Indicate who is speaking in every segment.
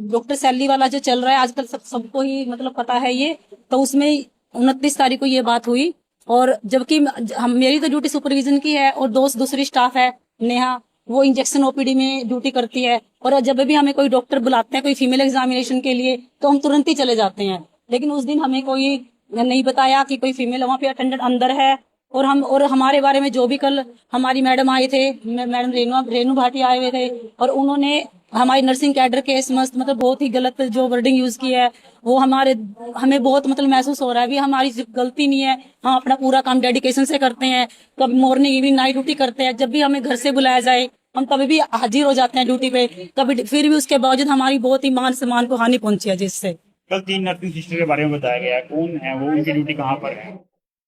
Speaker 1: Doctor सैली वाला जो चल रहा है आजकल सबको ही मतलब पता है ये, तो उसमें 29 तारीख को ये बात हुई। और जबकि हम मेरी तो ड्यूटी सुपरविजन की है और दूसरी स्टाफ है नेहा, वो इंजेक्शन ओपीडी में ड्यूटी करती है। और जब भी हमें कोई डॉक्टर बुलाते हैं कोई फीमेल एग्जामिनेशन के लिए तो हम तुरंत ही चले जाते हैं। लेकिन उस दिन हमें कोई नहीं बताया कि कोई फीमेल वहाँ पे अटेंडेंट अंदर है। और हमारे बारे में जो भी कल हमारी मैडम आए थे, मैडम रेनू भाटी आए हुए थे, और उन्होंने हमारी नर्सिंग कैडर के समस्त मतलब बहुत ही गलत जो वर्डिंग यूज की है वो हमें बहुत मतलब महसूस हो रहा है। भी हमारी गलती नहीं है, हम अपना पूरा काम डेडिकेशन से करते हैं। कभी मॉर्निंग इवनिंग नाइट ड्यूटी करते हैं। जब भी हमें घर से बुलाया जाए हम कभी भी हाजिर हो जाते हैं ड्यूटी पे। कभी फिर भी उसके बावजूद हमारी बहुत ही मान सम्मान को हानि पहुंची है। जिससे
Speaker 2: कल 3 नर्सिंग सिस्टर के बारे में बताया गया, कौन है वो, उनकी ड्यूटी कहाँ पर है?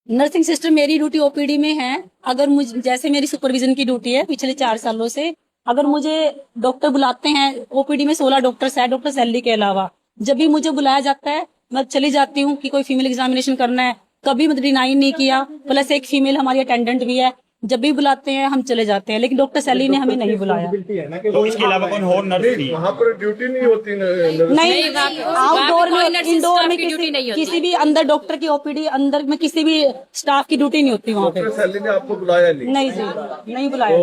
Speaker 1: नर्सिंग सिस्टर मेरी ड्यूटी ओपीडी में है। अगर मुझे जैसे मेरी सुपरविजन की ड्यूटी है पिछले 4 सालों से, अगर मुझे डॉक्टर बुलाते हैं ओपीडी में 16 डॉक्टर्स है डॉक्टर सैली के अलावा, जब भी मुझे बुलाया जाता है मैं चली जाती हूँ कि कोई फीमेल एग्जामिनेशन करना है। कभी मतलब डिनाई नहीं किया। प्लस एक फीमेल हमारी अटेंडेंट भी है। जब भी बुलाते हैं हम चले जाते हैं। लेकिन डॉक्टर सैली ने हमें नहीं बुलाया।
Speaker 2: तो इसके अलावा कौन और नर्स थी?
Speaker 3: वहाँ पर ड्यूटी नहीं होती
Speaker 1: नहीं, आउटडोर में इंडोर में किसी भी अंदर डॉक्टर की ओपीडी अंदर में किसी भी स्टाफ की ड्यूटी नहीं होती वहाँ पे।
Speaker 3: सैली ने आपको बुलाया नहीं?
Speaker 1: नहीं जी, नहीं बुलाया।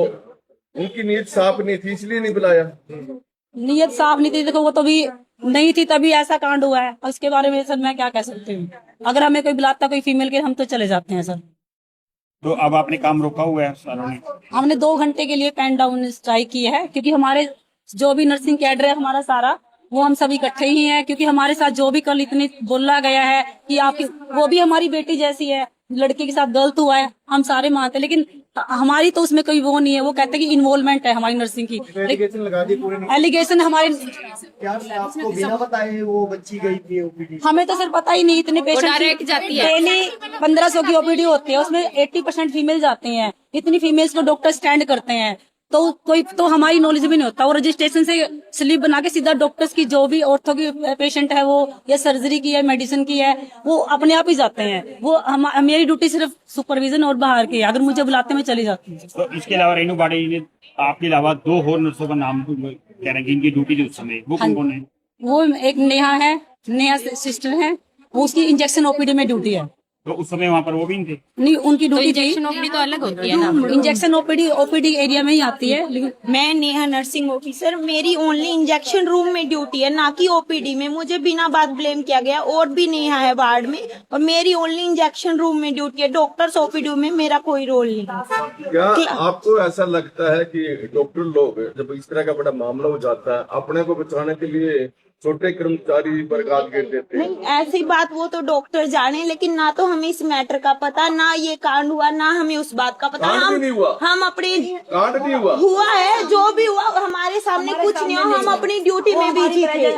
Speaker 3: उनकी नीयत साफ नहीं थी इसलिए नहीं बुलाया?
Speaker 1: नीयत साफ नहीं थी, देखो वो तो भी नहीं थी तभी ऐसा कांड हुआ है। उसके बारे में सर मैं क्या कह सकती हूँ। अगर हमें कोई बुलाता कोई फीमेल के हम तो चले जाते हैं सर।
Speaker 2: तो अब आपने काम रोका हुआ है सारों ने?
Speaker 1: हमने 2 घंटे के लिए पेन डाउन स्ट्राइक की है, क्योंकि हमारे जो भी नर्सिंग कैडर है हमारा सारा वो हम सब इकट्ठे ही हैं। क्योंकि हमारे साथ जो भी कल इतनी बोला गया है कि आपकी वो भी हमारी बेटी जैसी है, लड़के के साथ गलत हुआ है हम सारे मानते हैं। लेकिन हमारी तो उसमें कोई वो नहीं है। वो कहते हैं कि इन्वॉल्वमेंट है हमारी नर्सिंग की।
Speaker 3: एलिगेशन लगा दी पूरे।
Speaker 1: एलिगेशन हमारे
Speaker 4: क्या आपको बिना बताए वो बच्ची गई थी ओपीडी?
Speaker 1: हमें तो सर पता ही नहीं। इतने पेशेंट डेली 1500 की ओपीडी होती है, उसमें 80% फीमेल जाती हैं। इतनी फीमेल्स को डॉक्टर स्टैंड करते हैं तो कोई तो हमारी नॉलेज भी नहीं होता। वो रजिस्ट्रेशन से स्लिप बना के सीधा डॉक्टर्स की जो भी ऑर्थो की पेशेंट है वो या सर्जरी की है मेडिसिन की है वो अपने आप ही जाते हैं। वो मेरी ड्यूटी सिर्फ सुपरविजन और बाहर की है। अगर मुझे बुलाते मैं चली जाती हूँ।
Speaker 2: तो इसके अलावा रेनू भाटी ने आपके अलावा 2 और नर्सों का नाम कह रहे हैं इनकी ड्यूटी थी उस समय, वो कौन है?
Speaker 1: वो एक नेहा है, नेहा सिस्टर है, वो उसकी इंजेक्शन ओपीडी में ड्यूटी है।
Speaker 2: तो उस समय वहाँ पर वो भी नहीं थे?
Speaker 1: नहीं, उनकी ड्यूटी थी।
Speaker 5: इंजेक्शन ओपीडी तो अलग होती है ना।
Speaker 1: इंजेक्शन ओपीडी एरिया में ही आती है। लेकिन
Speaker 6: मैं नेहा नर्सिंग ऑफिसर, मेरी ओनली इंजेक्शन रूम में ड्यूटी है, ना कि ओपीडी में। मुझे बिना बात ब्लेम किया गया। और भी नेहा है वार्ड में और मेरी ओनली इंजेक्शन रूम में ड्यूटी है। डॉक्टर्स ओपीडी में मेरा कोई रोल नहीं है।
Speaker 3: क्या आपको ऐसा लगता है कि डॉक्टर लोग जब इस तरह का बड़ा मामला हो जाता है अपने को बचाने के लिए छोटे कर्मचारी बर्बाद कर देते हैं?
Speaker 6: नहीं, ऐसी बात वो तो डॉक्टर जाने, लेकिन ना तो हमें इस मैटर का पता, ना ये कांड हुआ, ना हमें उस बात का पता।
Speaker 3: कांड भी नहीं हुआ?
Speaker 6: हम अपने
Speaker 3: कांड नहीं हुआ?
Speaker 6: हुआ है, जो भी हुआ हमारे सामने कुछ नहीं हुआ। हम अपनी ड्यूटी में बिजी थे।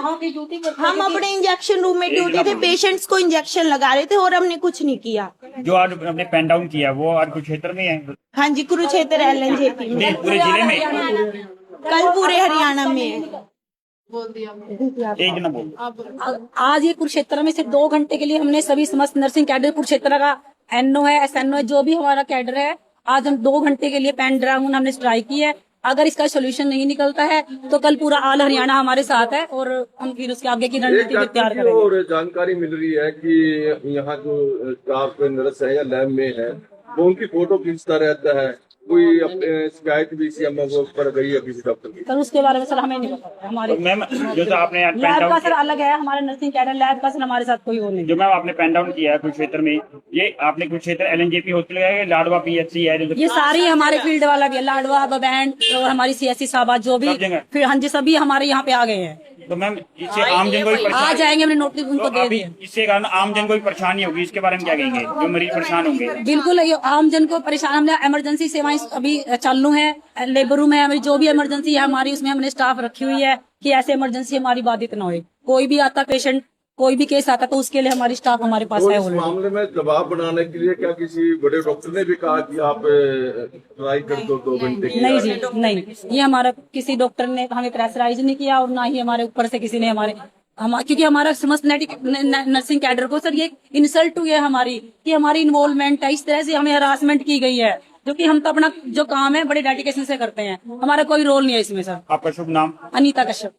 Speaker 6: हम अपने इंजेक्शन रूम में ड्यूटी थे, पेशेंट्स को इंजेक्शन लगा रहे थे और हमने कुछ नहीं किया।
Speaker 2: जो आज आपने पेन डाउन किया वो आज कुरुक्षेत्र में है?
Speaker 6: हाँ जी, कुरुक्षेत्र LNJP में।
Speaker 2: पूरे जिले में?
Speaker 6: कल पूरे हरियाणा में है।
Speaker 2: एक ना बोल।
Speaker 1: आज ये कुरुक्षेत्र में सिर्फ 2 घंटे के लिए हमने सभी समस्त नर्सिंग कैडर कुरुक्षेत्र का NO है SNO है जो भी हमारा कैडर है, आज हम 2 घंटे के लिए पेन ड्राउन हमने स्ट्राइक की है। अगर इसका सोल्यूशन नहीं निकलता है तो कल पूरा ऑल हरियाणा हमारे साथ है और हम फिर उसके आगे की रणनीति भी तैयार करेंगे।
Speaker 3: और जानकारी मिल रही है कि यहाँ जो स्टाफ नर्स है या लैब में है वो उनकी फोटो खींचता रहता है। कोई अपने शिकायत भी CMO पर गई है किसी डॉक्टर की?
Speaker 1: सर उसके बारे में सर हमें नहीं पता। हमारे
Speaker 2: मैम जो तो आपने
Speaker 1: लैब का सर अलग है, हमारे नर्सिंग कैडर लैब का सर हमारे साथ कोई वो नहीं।
Speaker 2: जो मैम आपने पेन डाउन किया है कुरुक्षेत्र में, ये आपने कुरुक्षेत्र LNJP हॉस्पिटल है, लाडवा PHC है?
Speaker 1: ये सारी हमारे फील्ड वाला भी है, लाडवा बबैंड और हमारी CSC साहबा जो भी फिर हाँ जी सभी हमारे यहाँ पे आ गए हैं।
Speaker 2: तो मैम इससे आम जन को भी
Speaker 1: आ जाएंगे, हमने नोटिस उनको दे दिए।
Speaker 2: इससे कारण आम जन को भी परेशानी होगी, इसके बारे में क्या कहेंगे जो मरीज परेशान होंगे?
Speaker 1: बिल्कुल ये आम जन को परेशान। हमने इमरजेंसी सेवाएं अभी चालू है, लेबर रूम है हमारी, जो भी इमरजेंसी है हमारी उसमें हमने स्टाफ रखी हुई है कि ऐसे इमरजेंसी हमारी बाधित न हो। कोई भी आता पेशेंट कोई भी केस आता तो उसके लिए हमारी स्टाफ हमारे पास है।
Speaker 3: इस मामले में दबाव बनाने के लिए क्या किसी बड़े डॉक्टर ने भी कहा कि आप ट्राई कर दो 2 घंटे की?
Speaker 1: नहीं जी नहीं, ये हमारा किसी डॉक्टर ने हमें प्रेशराइज नहीं किया और ना ही हमारे ऊपर से किसी ने क्योंकि हमारा समस्त नर्सिंग कैडर को सर ये इंसल्ट हुई है हमारी कि हमारी इन्वॉल्वमेंट है, इस तरह से हमें हरासमेंट की गई है। क्योंकि हम तो अपना जो काम है बड़े डेडिकेशन से करते हैं, हमारा कोई रोल नहीं है इसमें सर।
Speaker 2: आपका शुभ नाम?
Speaker 1: अनीता कश्यप।